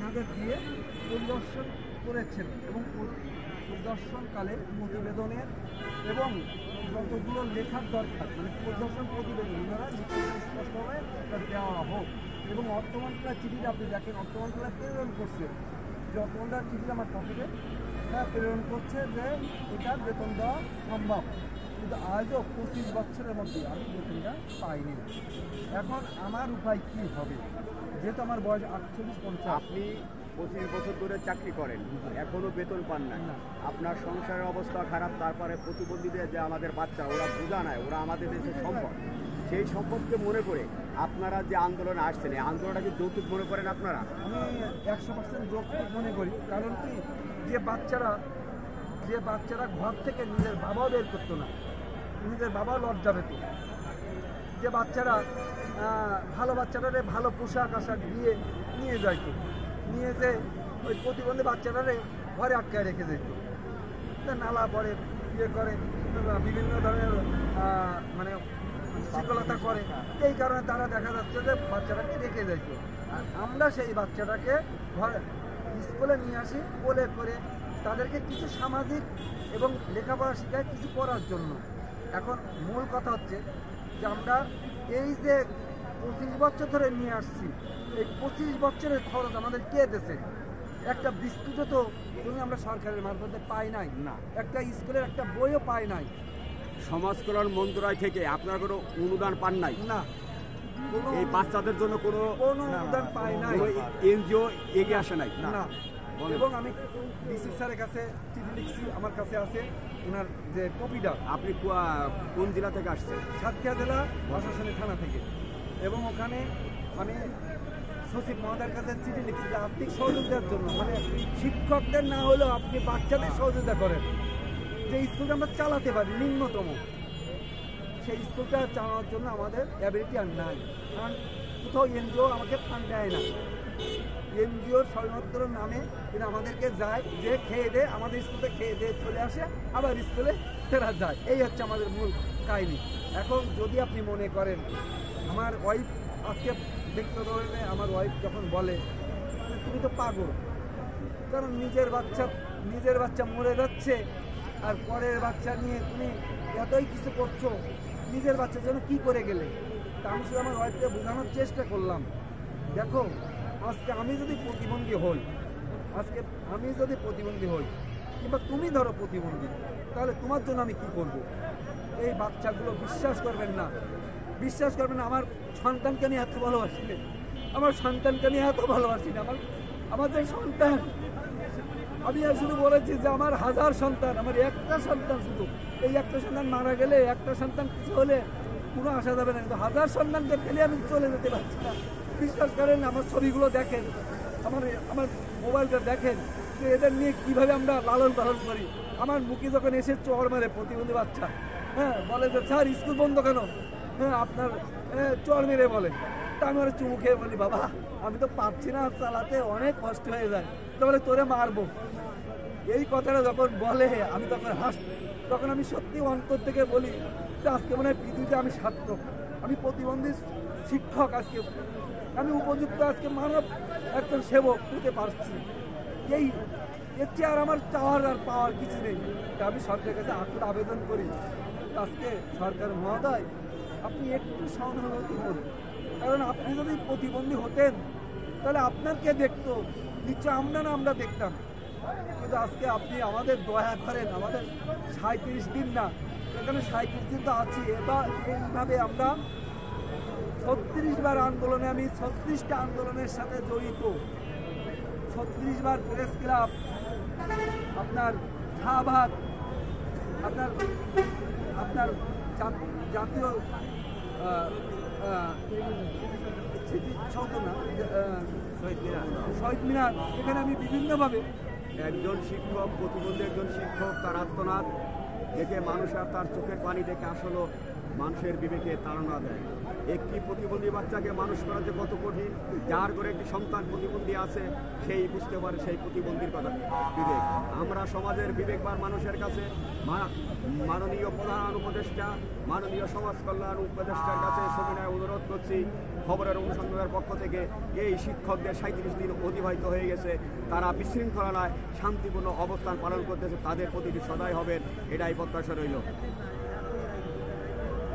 আমাদের দিয়ে পরিদর্শন করেছেন এবং পরিদর্শনকালে প্রতিবেদনের এবং যতগুলো লেখার দরকার মানে পরিদর্শন প্রতিবেদন ওনারা স্পষ্টভাবে দেওয়া হোক এবং অর্থ মন্ত্রণালয়ের চিঠিটা আপনি দেখেন অর্থ মন্ত্রণালয় প্রেরণ করছে যে অর্থ মন্ত্রণালয়ের চিঠি আমার পকেটে প্রেরণ করছে যে এটা বেতন দেওয়া সম্ভব, কিন্তু আজও 25 বছরের মধ্যে আমি বেতনটা পাইনি। এখন আমার উপায় কী হবে, যেহেতু আমার বয়স 48-50। আপনি 25 বছর ধরে চাকরি করেন, এখনও বেতন পান না, আপনার সংসারের অবস্থা খারাপ, তারপরে প্রতিবন্ধীদের যে আমাদের বাচ্চা ওরা বোঝা নেয়, ওরা আমাদের দেশের সম্পদ, সেই সম্পদকে মনে করে আপনারা যে আন্দোলনে আসছেন এই আন্দোলনটাকে যৌতুক মনে করেন আপনারা? আমি 100% যৌতুক মনে করি। কারণ কি, যে বাচ্চারা ঘর থেকে নিজের বাবাও বের করতো না, নিজের বাবা লজ্জা পেত, যে বাচ্চারা ভালো বাচ্চাটারে ভালো পোশাক আশাক দিয়ে নিয়ে যাইত, নিয়ে যে ওই প্রতিবন্ধী বাচ্চাটারে ঘরে আটকায় রেখে যেত, নালা পরে ইয়ে করে বিভিন্ন ধরনের মানে শৃঙ্খলতা করে, এই কারণে তারা দেখা যাচ্ছে যে বাচ্চাটাকে রেখে যাইত। আর আমরা সেই বাচ্চাটাকে ঘরে স্কুলে নিয়ে আসি কোলে করে, তাদেরকে কিছু সামাজিক এবং লেখাপড়া শেখায় কিছু করার জন্য। এখন মূল কথা হচ্ছে যে আমরা এই যে 25 বছর ধরে নিয়ে আসছি, এই 25 বছরের খরচ আমাদের কে দেশে? একটা বিস্কুটও তো আমরা সরকারের মারফতে পাই নাই, না একটা স্কুলের একটা বইও পাই নাই, সমাজ কল্যাণ মন্ত্রণালয় থেকে আপনারা কোনো অনুদান পান নাই? না, এই বাচ্চাদের জন্য কোনো অনুদান পাই নাই, এনজিও এগিয়ে আসে নাই না। এবং আমি ডিসি স্যারের কাছে চিঠি লিখছি, আমার কাছে আছে ওনার যে কপিটা। আপনি কোন জেলা থেকে আসছেন? সাতক্ষীরা জেলা প্রশাসনিক থানা থেকে। এবং ওখানে আমি সচিব মহোদয়ের কাছে চিঠি লিখছি যে আর্থিক সহযোগিতার জন্য, মানে শিক্ষকদের না হলেও আপনি বাচ্চাদের সহযোগিতা করেন, যে স্কুলটা আমরা চালাতে পারি ন্যূনতম, সেই স্কুলটা চালানোর জন্য আমাদের অ্যাবিলিটি আর নাই। কারণ কোথাও এনজিও আমাকে ফান্ড দেয় না, এনজিওর সবেমাত্র নামে কিন্তু আমাদেরকে যায় যে খেয়ে দেয়, আমাদের স্কুলে খেয়ে দিয়ে চলে আসে, আবার স্কুলে ফেরা যায়, এই হচ্ছে আমাদের মূল কাহিনি। এখন যদি আপনি মনে করেন আমার ওয়াইফ আজকে দেখতে ধরনের, আমার ওয়াইফ যখন বলে তুমি তো পাগল, কারণ নিজের বাচ্চা মরে যাচ্ছে আর পরের বাচ্চা নিয়ে তুমি এতই কিছু করছো, নিজের বাচ্চার জন্য কি করে গেলে? তা আমি শুধু আমার ওয়াইফকে বোঝানোর চেষ্টা করলাম, দেখো আজকে আমি যদি প্রতিবন্ধী হই কিংবা তুমি ধরো প্রতিবন্ধী, তাহলে তোমার জন্য আমি কি করব? এই বাচ্চাগুলো বিশ্বাস করবেন না, আমার সন্তানকে নিয়ে এত ভালোবাসি না, আমার যে সন্তান, আমি শুধু বলেছি যে আমার 1000 সন্তান, আমার একটা সন্তান, শুধু এই একটা সন্তান মারা গেলে, একটা সন্তান কিছু হলে কোনো আসা যাবে না, কিন্তু 1000 সন্তানকে ফেলে আমি চলে যেতে পারছি না। বিশ্বাস করেন, আমার ছবিগুলো দেখেন, আমার মোবাইলটা দেখেন যে এদের নিয়ে কীভাবে আমরা লালন পালন করি। আমার মুখে যখন এসে চড় মারে প্রতিবন্ধী বাচ্চা, বলে যে স্যার স্কুল বন্ধ কেন, আপনার চড় মেরে বলে, তা আমি ওরা চুমু খেয়ে বলি বাবা আমি তো পারছি না চালাতে, অনেক কষ্ট হয়ে যায়, তো বলে তোরে মারবো। এই কথাটা যখন বলে আমি তখন তখন আমি সত্যি অন্তর থেকে বলি যে আজকে মনে হয় পৃথিবীতে আমি সার্থক, আমি প্রতিবন্ধী শিক্ষক, আজকে আমি উপযুক্ত, আজকে মানব একজন সেবক হতে পারছি। এর চেয়ে আর আমার চাওয়ার আর পাওয়ার কিছু নেই। তা আমি সরকারের কাছে আকুল আবেদন করি, আজকে সরকার মহোদয় আপনি একটু সহানুভূতি করুন, কারণ আপনি যদি প্রতিবন্ধী হতেন তাহলে আপনার কে দেখতো? নিশ্চয় আমরা দেখতাম, কিন্তু আজকে আপনি আমাদের দয়া করেন, আমাদের 37 দিন না, এখানে 37 দিন তো আছি, এবার এইভাবে আমরা 36 বার আন্দোলনে, আমি 36টা আন্দোলনের সাথে জড়িত, 36 বার প্রেস ক্লাব, আপনার শাহবাগ, আপনার জাতীয় শহীদ মিনার, এখানে আমি বিভিন্নভাবে একজন শিক্ষক, প্রতিবন্ধী একজন শিক্ষক, তার আত্মনাদ দেখে মানুষ আর তার চোখের পানি দেখে আসলে মানুষের বিবেকে তাড়না দেয়। একটি প্রতিবন্ধী বাচ্চাকে মানুষ করা যে কত কঠিন, যার ঘরে একটি সন্তান প্রতিবন্ধী আছে সেই বুঝতে পারে সেই প্রতিবন্ধীর কথা বিবেক। আমরা সমাজের বিবেকবান মানুষের কাছে মাননীয় প্রধান উপদেষ্টা, মাননীয় সমাজ কল্যাণ উপদেষ্টার কাছে সবিনয় অনুরোধ করছি, খবরের অনুসন্ধানের পক্ষ থেকে এই শিক্ষকদের 37 দিন অতিবাহিত হয়ে গেছে, তারা বিশৃঙ্খলা নয় শান্তিপূর্ণ অবস্থান পালন করতেছে, তাদের প্রতি সদয় হবেন, এটাই প্রত্যাশা রইল।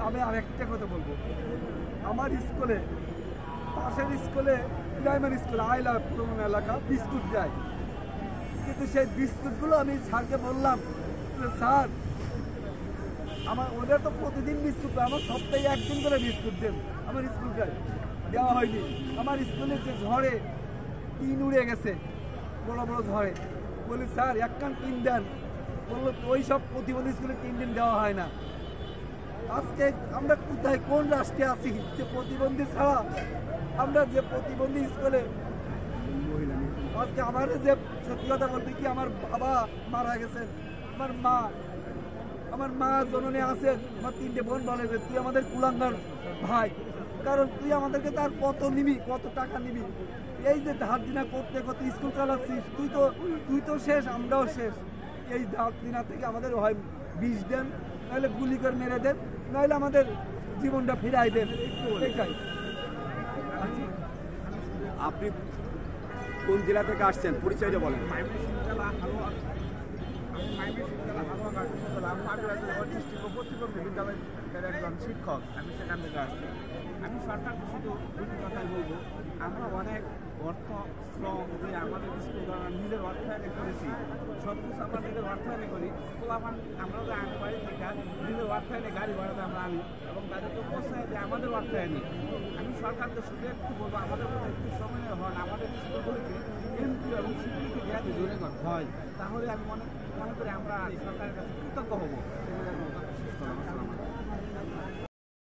আমি আরেকটা কথা বলবো, আমার স্কুলে, পাশের স্কুলে, প্রাইমারি স্কুলে আইলা পুরনো এলাকা বিস্কুট দেয়, কিন্তু সেই বিস্কুটগুলো আমি স্যারকে বললাম যে স্যার আমার ওদের তো প্রতিদিন বিস্কুট দেয়, আমার সপ্তাহে একদিন করে বিস্কুট দেন, আমার স্কুলটায় দেওয়া হয়নি। আমার স্কুলে যে ঝড়ে টিন উড়ে গেছে, বড় বড় ঝড়ে, বলি স্যার একখান টিন দেন, বললো ওই সব প্রতিবন্ধী স্কুলে টিন দেওয়া হয় না। আজকে আমরা কোথায় কোন রাষ্ট্রে আছি যে প্রতিবন্ধী ছাড়া আমরা যে প্রতিবন্ধী স্কুলে আজকে আমার যে সত্যি কথা বলতে কি আমার বাবা মারা গেছেন, আমার মা জননী আছেন, আমার 3টে বোন বলে যে তুই আমাদের কুলাঙ্গার ভাই, কারণ তুই আমাদেরকে তার কত নিবি, কত টাকা নিবি, এই যে ধার দিনা করতে করতে স্কুল চালাচ্ছিস, তুই তো শেষ, আমরাও শেষ। এই ধার দিনা থেকে আমাদের হয় বিষ দেন, নাহলে গুলি করে মেরে দেন, নাহলে আমাদের জীবনটা ফিরাই দেন, এটাই। আপনি কোন জেলা থেকে আসছেন, পরিচয়টা বলেন। একজন শিক্ষক, আমি সেখান থেকে আসছি। আমি সরকারকে শুধু দুটি কথাই বলবো, আমরা অনেক অর্থ শ্রম দিয়ে আমাদের স্কুল নিজের অর্থায়নে করেছি, সব কিছু আমরা নিজের অর্থায়নে করি। পোলাপান আমরা যে আনি বাড়ি থেকে নিজের অর্থায়নে গাড়ি ভাড়াতে আমরা আনি এবং তাদেরকে পৌঁছায় যে আমাদের অর্থায়নে। আমি সরকারকে শুধু একটু বলবো, আমাদের মধ্যে একটু সময় হন, আমাদের স্কুলগুলিকে এমপি এবং স্বীকৃতি দেওয়াতে জোরে হয়, তাহলে আমি মনে করি আমরা সরকারের কাছে কৃতজ্ঞ হবো।